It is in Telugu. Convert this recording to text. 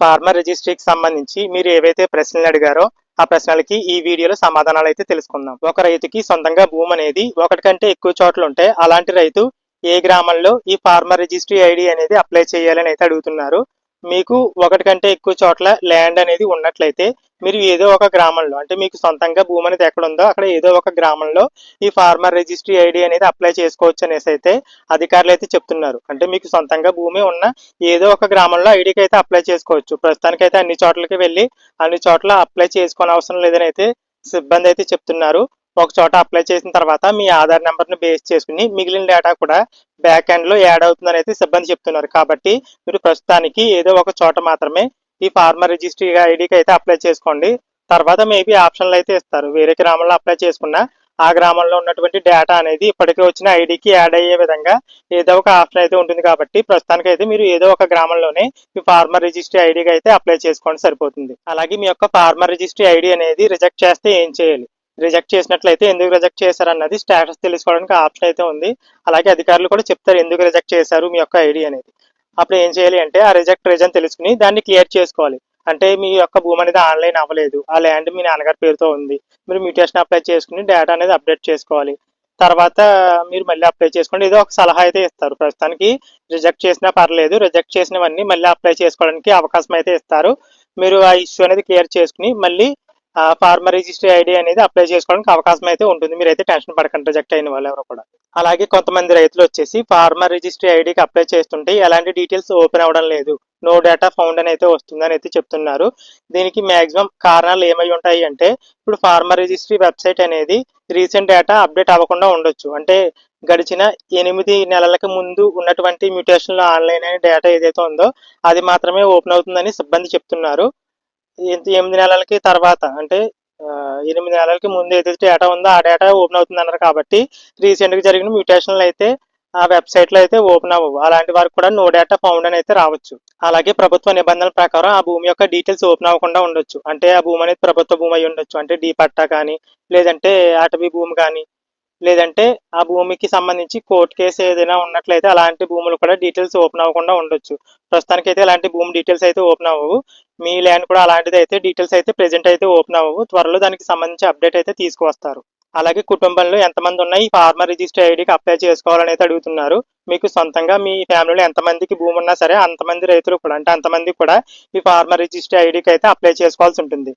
ఫార్మర్ రిజిస్ట్రీకి సంబంధించి మీరు ఏవైతే ప్రశ్నలు అడిగారో ఆ ప్రశ్నలకి ఈ వీడియోలో సమాధానాలు అయితే తెలుసుకుందాం. ఒక రైతుకి సొంతంగా భూమి అనేది ఒకటి కంటే ఎక్కువ చోట్ల ఉంటే అలాంటి రైతు ఏ గ్రామంలో ఈ ఫార్మర్ రిజిస్ట్రీ ఐడి అనేది అప్లై చేయాలని అయితే అడుగుతున్నారు. మీకు ఒకటి కంటే ఎక్కువ చోట్ల ల్యాండ్ అనేది ఉన్నట్లయితే మీరు ఏదో ఒక గ్రామంలో, అంటే మీకు సొంతంగా భూమి అనేది ఎక్కడ ఉందో అక్కడ ఏదో ఒక గ్రామంలో ఈ ఫార్మర్ రిజిస్ట్రీ ఐడి అనేది అప్లై చేసుకోవచ్చు అనేసి అయితే అధికారులు అయితే చెప్తున్నారు. అంటే మీకు సొంతంగా భూమి ఉన్న ఏదో ఒక గ్రామంలో ఐడికి అయితే అప్లై చేసుకోవచ్చు. ప్రస్తుతానికైతే అన్ని చోట్లకి వెళ్ళి అన్ని చోట్ల అప్లై చేసుకోని అవసరం లేదని అయితే సిబ్బంది అయితే చెప్తున్నారు. ఒక చోట అప్లై చేసిన తర్వాత మీ ఆధార్ నెంబర్ని బేస్ చేసుకుని మిగిలిన డేటా కూడా బ్యాక్ ఎండ్ లో యాడ్ అవుతుందని అయితే సిబ్బంది చెప్తున్నారు. కాబట్టి మీరు ప్రస్తుతానికి ఏదో ఒక చోట మాత్రమే ఈ ఫార్మర్ రిజిస్ట్రీ ఐడికి అయితే అప్లై చేసుకోండి. తర్వాత మేబీ ఆప్షన్లు అయితే ఇస్తారు. వేరే గ్రామంలో అప్లై చేసుకున్నా ఆ గ్రామంలో ఉన్నటువంటి డేటా అనేది ఇప్పటికే వచ్చిన ఐడికి యాడ్ అయ్యే విధంగా ఏదో ఒక ఆప్షన్ అయితే ఉంటుంది. కాబట్టి ప్రస్తుతానికైతే మీరు ఏదో ఒక గ్రామంలోనే ఈ ఫార్మర్ రిజిస్ట్రీ ఐడికి అయితే అప్లై చేసుకోండి, సరిపోతుంది. అలాగే మీ యొక్క ఫార్మర్ రిజిస్ట్రీ ఐడి అనేది రిజెక్ట్ చేస్తే ఏం చేయాలి, రిజెక్ట్ చేసినట్లయితే ఎందుకు రిజెక్ట్ చేశారన్నది స్టేటస్ తెలుసుకోవడానికి ఆప్షన్ అయితే ఉంది. అలాగే అధికారులు కూడా చెప్తారు ఎందుకు రిజెక్ట్ చేశారు మీ యొక్క ఐడి అనేది. అప్పుడు ఏం చేయాలి అంటే ఆ రిజెక్ట్ రీజన్ తెలుసుకుని దాన్ని క్లియర్ చేసుకోవాలి. అంటే మీ యొక్క భూమి అనేది ఆన్లైన్ అవ్వలేదు, ఆ ల్యాండ్ మీ నాన్నగారి పేరుతో ఉంది, మీరు మ్యూటేషన్ అప్లై చేసుకుని డేటా అనేది అప్డేట్ చేసుకోవాలి. తర్వాత మీరు మళ్ళీ అప్లై చేసుకోండి. ఏదో ఒక సలహా అయితే ఇస్తారు. ప్రస్తుతానికి రిజెక్ట్ చేసినా పర్లేదు, రిజెక్ట్ చేసినవన్నీ మళ్ళీ అప్లై చేసుకోవడానికి అవకాశం అయితే ఇస్తారు. మీరు ఆ ఇష్యూ అనేది క్లియర్ చేసుకుని మళ్ళీ ఫార్మర్ రిజిస్ట్రీ ఐడి అనేది అప్లై చేసుకోవడానికి అవకాశం అయితే ఉంటుంది. మీరైతే టెన్షన్ పడకండి రిజెక్ట్ అయిన వాళ్ళు ఎవరు కూడా. అలాగే కొంతమంది రైతులు వచ్చేసి ఫార్మర్ రిజిస్ట్రీ ఐడికి అప్లై చేస్తుంటే ఎలాంటి డీటెయిల్స్ ఓపెన్ అవ్వడం లేదు, నో డేటా ఫౌండ్ అని అయితే వస్తుందని అయితే చెప్తున్నారు. దీనికి మాక్సిమం కారణాలు ఏమై ఉంటాయి అంటే ఇప్పుడు ఫార్మర్ రిజిస్ట్రీ వెబ్సైట్ అనేది రీసెంట్ డేటా అప్డేట్ అవ్వకుండా ఉండొచ్చు. అంటే గడిచిన 8 నెలలకు ముందు ఉన్నటువంటి మ్యూటేషన్లో ఆన్లైన్ అనే డేటా ఏదైతే ఉందో అది మాత్రమే ఓపెన్ అవుతుందని సిబ్బంది చెప్తున్నారు. 8 నెలలకి తర్వాత అంటే 8 నెలలకి ముందు ఏదైతే డేటా ఉందో ఆ డేటా ఓపెన్ అవుతుంది అన్నారు. కాబట్టి రీసెంట్గా జరిగిన మ్యూటేషన్లు అయితే ఆ వెబ్సైట్లో అయితే ఓపెన్ అవ్వవు. అలాంటి వారికి కూడా నో డేటా ఫౌండ్ అని అయితే రావచ్చు. అలాగే ప్రభుత్వ నిబంధనల ప్రకారం ఆ భూమి యొక్క డీటెయిల్స్ ఓపెన్ అవ్వకుండా ఉండొచ్చు. అంటే ఆ భూమి అనేది ప్రభుత్వ భూమి అయి ఉండొచ్చు. అంటే డీ పట్టా కానీ, లేదంటే అటవీ భూమి కానీ, లేదంటే ఆ భూమికి సంబంధించి కోర్టు కేసు ఏదైనా ఉన్నట్లయితే అలాంటి భూములు కూడా డీటెయిల్స్ ఓపెన్ అవ్వకుండా ఉండొచ్చు. ప్రస్తుతానికైతే అలాంటి భూమి డీటెయిల్స్ అయితే ఓపెన్ అవ్వవు. మీ ల్యాండ్ కూడా అలాంటిది అయితే డీటెయిల్స్ అయితే ప్రెజెంట్ అయితే ఓపెన్ అవ్వవు. త్వరలో దానికి సంబంధించి అప్డేట్ అయితే తీసుకువస్తారు. అలాగే కుటుంబంలో ఎంతమంది ఉన్నాయి ఈ ఫార్మర్ రిజిస్టర్ ఐడికి అప్లై చేసుకోవాలని అయితే అడుగుతున్నారు. మీకు సొంతంగా మీ ఫ్యామిలీలో ఎంతమందికి భూమి ఉన్నా సరే అంతమంది రైతులు కూడా, అంటే అంతమంది కూడా ఈ ఫార్మర్ రిజిస్టర్ ఐడికి అయితే అప్లై చేసుకోవాల్సి ఉంటుంది.